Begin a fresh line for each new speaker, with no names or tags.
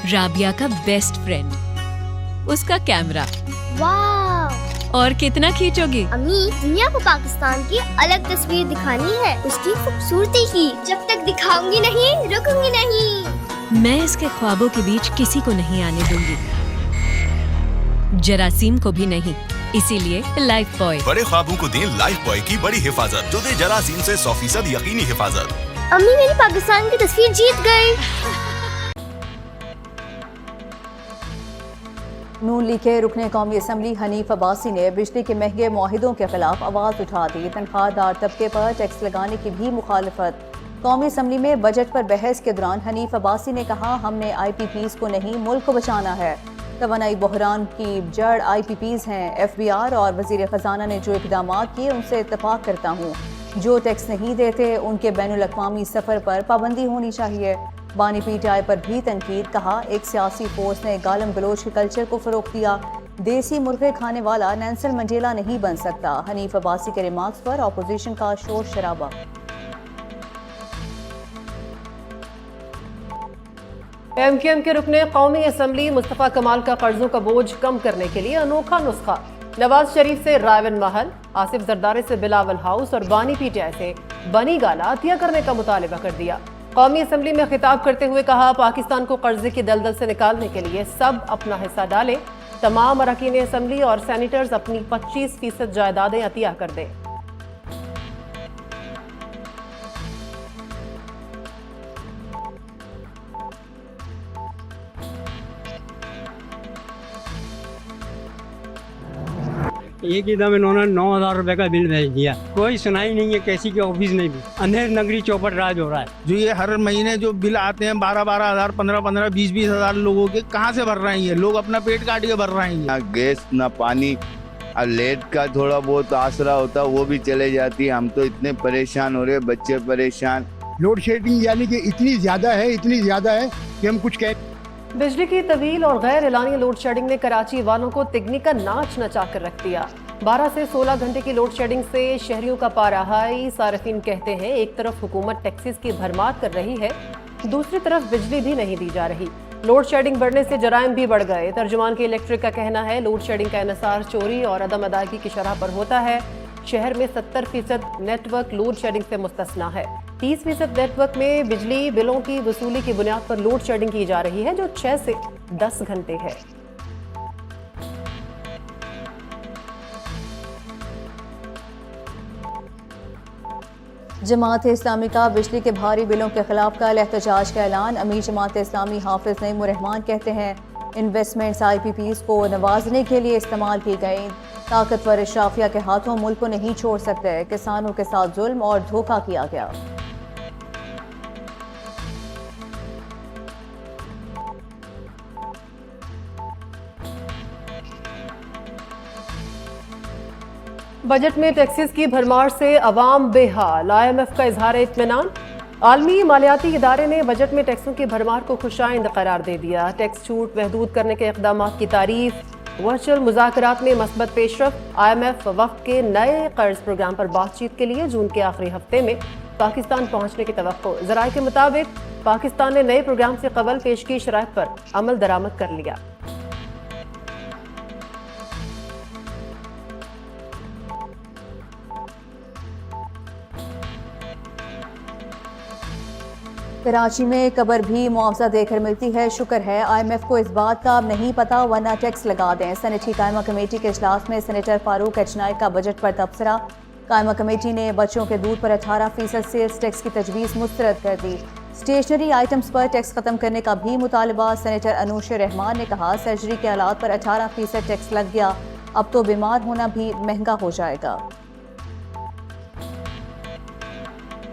राबिया का best friend, उसका camera.
वाह!
और कितना खींचोगी?
अम्मी, दुनिया को पाकिस्तान की अलग तस्वीर दिखानी है, उसकी खूबसूरती की। जब तक दिखाऊंगी नहीं, रुकूंगी नहीं।
मैं इसके ख्वाबों के बीच किसी को नहीं आने दूंगी, जरासीम को भी नहीं। इसीलिए लाइफ बॉय।
बड़े ख्वाबों को दें लाइफ बॉय की बड़ी हिफाजत, जो दे जरासीम से 100% यकीनी हिफाजत।
अम्मी, मेरी पाकिस्तान की तस्वीर जीत गई।
नून लीग के रुकने कौमी असम्बली हनीफ अब्बासी ने बिजली के महंगे मुआहिदों के खिलाफ आवाज़ उठा दी। तनख्वाहदार तबके पर टैक्स लगाने की भी मुखालफत। कौमी असम्बली में बजट पर बहस के दौरान हनीफ अब्बासी ने कहा, हमने IPPs को नहीं, मुल्क को बचाना है। तवानाई बहरान की जड़ IPPs हैं। FBR और वजीर खजाना ने जो इकदाम किए उनसे इत्तफाक करता हूँ। जो टैक्स नहीं देते उनके बैनुल-अक़वामी सफ़र पर पाबंदी होनी चाहिए। बानी PTI पर भी तनकीद। कहा, एक सियासी फोर्स ने गालम गलोच के कल्चर को फ़रोग़ दिया। देसी मुर्गे खाने वाला नेल्सन मंडेला नहीं बन सकता। हनीफ अब्बासी के रिमार्क्स पर अपोजिशन का शोर शराबा।
MQM के रुकने कौमी असम्बली मुस्तफ़ा कमाल का कर्जों का बोझ कम करने के लिए अनोखा नुस्खा। नवाज शरीफ से रायवन महल, आसिफ जरदारी से बिलावल हाउस और बानी PTI से बनी गाला अतिया करने का मुतालबा कर दिया। कौमी असम्बली में खिताब करते हुए कहा, पाकिस्तान को कर्जे की दलदल से निकालने के लिए सब अपना हिस्सा डालें। तमाम अरकान असम्बली और सैनिटर्स अपनी 25% जायदादें अतिया कर दें।
एक ही दम इन्होंने 9,000 रुपए का बिल भेज दिया। कोई सुनाई नहीं है, कैसी के ऑफिस नहीं भी। अंधेर नगरी चौपट राज हो रहा है।
जो ये हर महीने जो बिल आते हैं 12-12 हज़ार, 15-15, 20-20 हज़ार लोगों के, कहाँ से भर रहे हैं ये लोग? अपना पेट काट के भर रहे हैं।
ना गैस ना पानी, और लेट का थोड़ा बहुत आसरा होता वो भी चले जाती है। हम तो इतने परेशान हो रहे, बच्चे परेशान।
लोड शेडिंग यानी कि इतनी ज्यादा है कि हम कुछ कह।
बिजली की तवील और गैर एलानी लोड शेडिंग ने कराची वालों को तिगनी का नाच नचा कर रख दिया। 12 से 16 घंटे की लोड शेडिंग से शहरियों का पारा हाई। सार्फिन कहते हैं, एक तरफ हुकूमत टैक्सेस की भरमार कर रही है, दूसरी तरफ बिजली भी नहीं दी जा रही। लोड शेडिंग बढ़ने से जराइम भी बढ़ गए। तर्जुमान के इलेक्ट्रिक का कहना है, लोड शेडिंग का इन्हिसार चोरी और अदम अदायगी की शरह पर होता है। शहर में 70% नेटवर्क लोड शेडिंग से मुस्तस्ना है। 30% नेटवर्क में बिजली बिलों की वसूली की बुनियाद पर लोड शेडिंग की जा रही है, जो 6 से 10 घंटे है।
जमात इस्लामी का बिजली के भारी बिलों के खिलाफ कल एहतजाज का ऐलान। अमीर जमात इस्लामी हाफिज नईम रहमान कहते हैं, इन्वेस्टमेंट्स IPPs को नवाजने के लिए इस्तेमाल की गई। ताकतवर इशराफिया के हाथों मुल्क को नहीं छोड़ सकते। किसानों के साथ जुल्म और धोखा किया गया।
बजट में टैक्सेस की भरमार से अवाम बेहाल। IMF का इजहार इत्मीनान। आलमी मालियाती इदारे ने बजट में टैक्सों की भरमार को खुशाइंद करार दे दिया। टैक्स छूट महदूद करने के इक़दाम की तारीफ। वर्चुअल मुज़ाकरात में मस्बत पेशरफ। IMF वफ़द के नए कर्ज प्रोग्राम पर बातचीत के लिए जून के आखिरी हफ्ते में पाकिस्तान पहुंचने की तवक्को। ज़राए के मुताबिक पाकिस्तान ने नए प्रोग्राम से कबल पेश की शराइत पर अमल दरामद कर लिया।
कराची में कबर भी मुआवजा देकर मिलती है, शुक्र है। IMF को इस बात का अब नहीं पता, वरना टैक्स लगा दें। सेनेटरी कायमा कमेटी के इजलास में सेनेटर फारूक H नाइक का बजट पर तबसरा। कायमा कमेटी ने बच्चों के दूध पर 18% सेल्स टैक्स की तजवीज़ मुस्तरद कर दी। स्टेशनरी आइटम्स पर टैक्स खत्म करने का भी मुतालबा। सेनेटर अनूश रहमान ने कहा, सर्जरी के आलात पर 18% टैक्स लग गया, अब तो बीमार होना भी महंगा हो जाएगा।